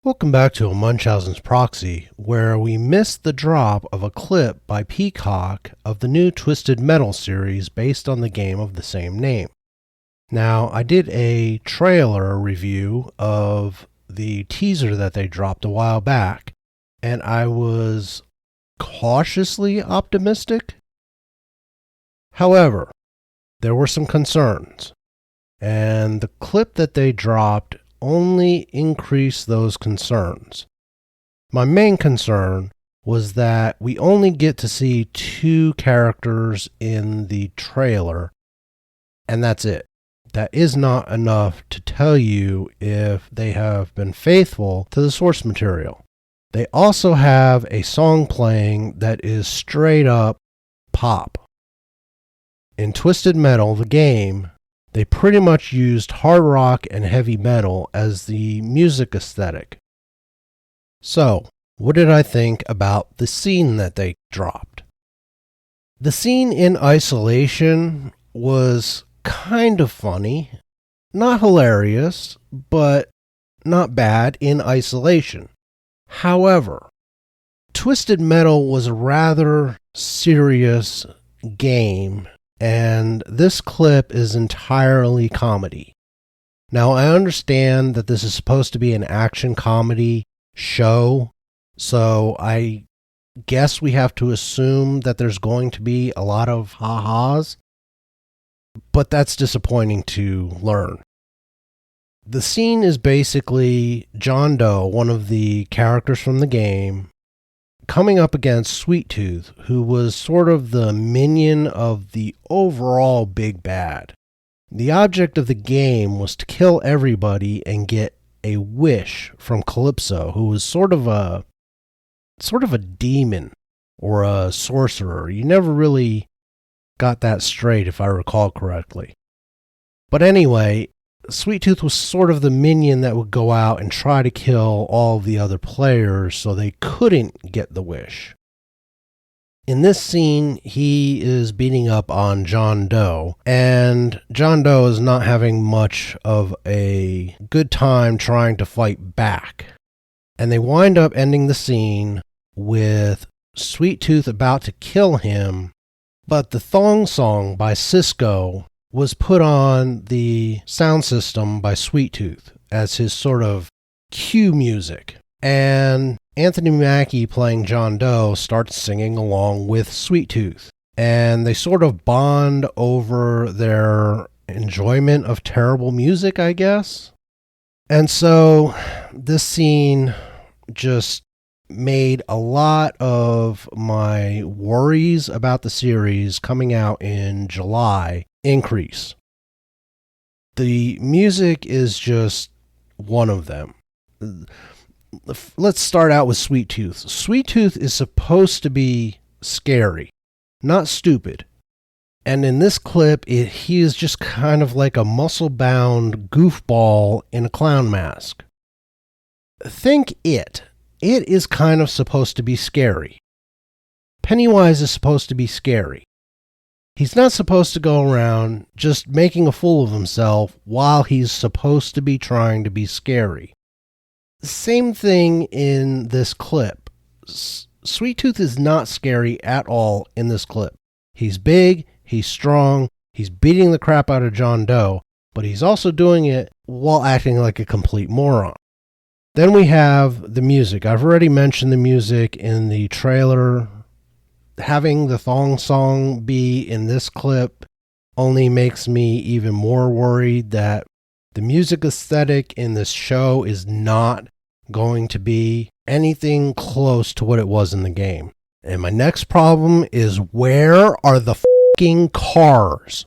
Welcome back to a Munchausen's Proxy, where we missed the drop of a clip by Peacock of the new Twisted Metal series based on the game of the same name. Now, I did a trailer review of the teaser that they dropped a while back, and I was cautiously optimistic. However, there were some concerns, and the clip that they dropped only increase those concerns. My main concern was that we only get to see two characters in the trailer, and that's it. That is not enough to tell you if they have been faithful to the source material. They also have a song playing that is straight up pop. In Twisted Metal, the game, they pretty much used hard rock and heavy metal as the music aesthetic. So, what did I think about the scene that they dropped? The scene in isolation was kind of funny. Not hilarious, but not bad in isolation. However, Twisted Metal was a rather serious game, and this clip is entirely comedy. Now, I understand that this is supposed to be an action comedy show, so I guess we have to assume that there's going to be a lot of ha-has, but that's disappointing to learn. The scene is basically John Doe, one of the characters from the game, coming up against Sweet Tooth, who was sort of the minion of the overall big bad. The object of the game was to kill everybody and get a wish from Calypso, who was sort of a demon or a sorcerer. You never really got that straight, if I recall correctly. But anyway, Sweet Tooth was sort of the minion that would go out and try to kill all the other players so they couldn't get the wish. In this scene, he is beating up on John Doe, and John Doe is not having much of a good time trying to fight back. And they wind up ending the scene with Sweet Tooth about to kill him, but the thong song by Cisco was put on the sound system by Sweet Tooth as his sort of cue music. And Anthony Mackie, playing John Doe, starts singing along with Sweet Tooth. And they sort of bond over their enjoyment of terrible music, I guess. And so this scene just made a lot of my worries about the series coming out in July increase. The music is just one of them. Let's start out with Sweet Tooth. Sweet Tooth is supposed to be scary, not stupid. And in this clip, he is just kind of like a muscle-bound goofball in a clown mask. Think It. It is kind of supposed to be scary. Pennywise is supposed to be scary. He's not supposed to go around just making a fool of himself while he's supposed to be trying to be scary. Same thing in this clip. Sweet Tooth is not scary at all in this clip. He's big, he's strong, he's beating the crap out of John Doe, but he's also doing it while acting like a complete moron. Then we have the music. I've already mentioned the music in the trailer. Having the thong song be in this clip only makes me even more worried that the music aesthetic in this show is not going to be anything close to what it was in the game. And my next problem is, where are the fucking cars?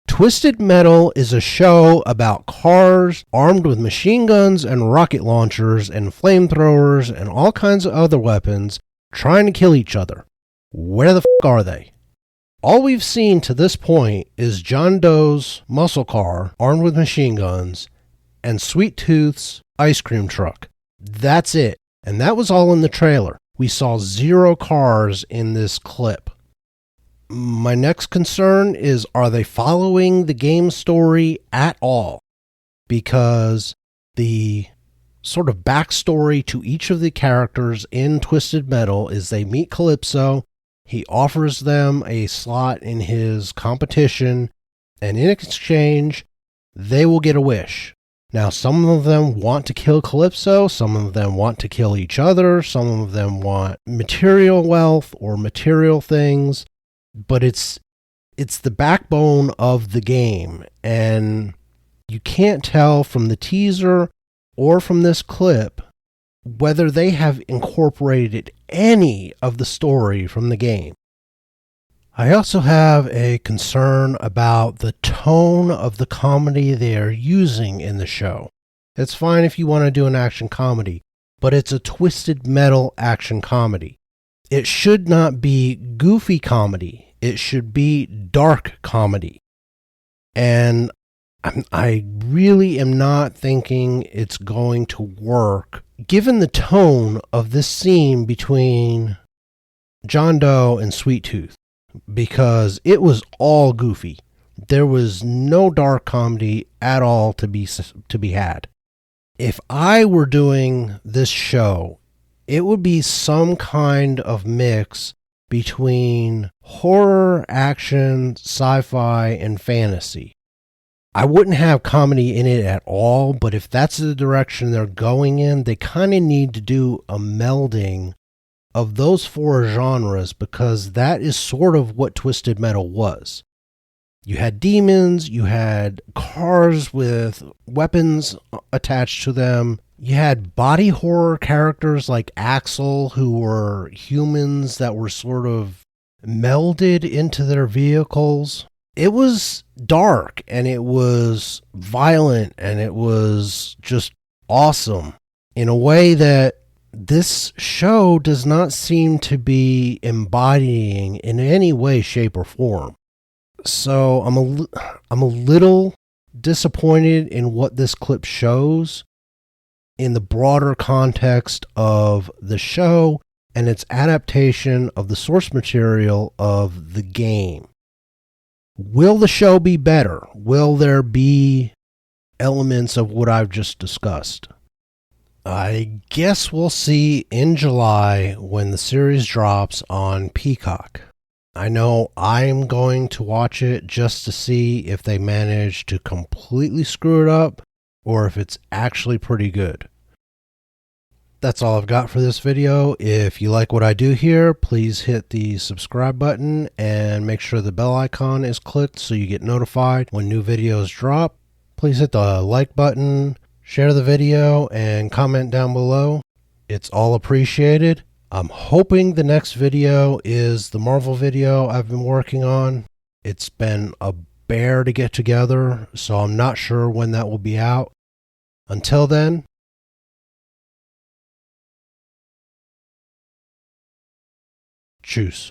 Twisted Metal is a show about cars armed with machine guns and rocket launchers and flamethrowers and all kinds of other weapons trying to kill each other. Where the fuck are they? All we've seen to this point is John Doe's muscle car armed with machine guns and Sweet Tooth's ice cream truck. That's it. And that was all in the trailer. We saw 0 cars in this clip. My next concern is, are they following the game story at all? Because the sort of backstory to each of the characters in Twisted Metal is they meet Calypso. He offers them a slot in his competition, and in exchange, they will get a wish. Now, some of them want to kill Calypso, some of them want to kill each other, some of them want material wealth or material things, but it's the backbone of the game, and you can't tell from the teaser or from this clip whether they have incorporated any of the story from the game. I also have a concern about the tone of the comedy they are using in the show. It's fine if you want to do an action comedy, but it's a Twisted Metal action comedy. It should not be goofy comedy. It should be dark comedy. And I really am not thinking it's going to work, given the tone of this scene between John Doe and Sweet Tooth, because it was all goofy. There was no dark comedy at all to be had. If I were doing this show, it would be some kind of mix between horror, action, sci-fi, and fantasy. I wouldn't have comedy in it at all, but if that's the direction they're going in, they kind of need to do a melding of those four genres, because that is sort of what Twisted Metal was. You had demons, you had cars with weapons attached to them, you had body horror characters like Axel, who were humans that were sort of melded into their vehicles. It was dark, and it was violent, and it was just awesome in a way that this show does not seem to be embodying in any way, shape, or form. So I'm a little disappointed in what this clip shows in the broader context of the show and its adaptation of the source material of the game. Will the show be better? Will there be elements of what I've just discussed? I guess we'll see in July when the series drops on Peacock. I know I'm going to watch it just to see if they manage to completely screw it up or if it's actually pretty good. That's all I've got for this video. If you like what I do here, please hit the subscribe button and make sure the bell icon is clicked so you get notified when new videos drop. Please hit the like button, share the video, and comment down below. It's all appreciated. I'm hoping the next video is the Marvel video I've been working on. It's been a bear to get together, so I'm not sure when that will be out. Until then, tschüss.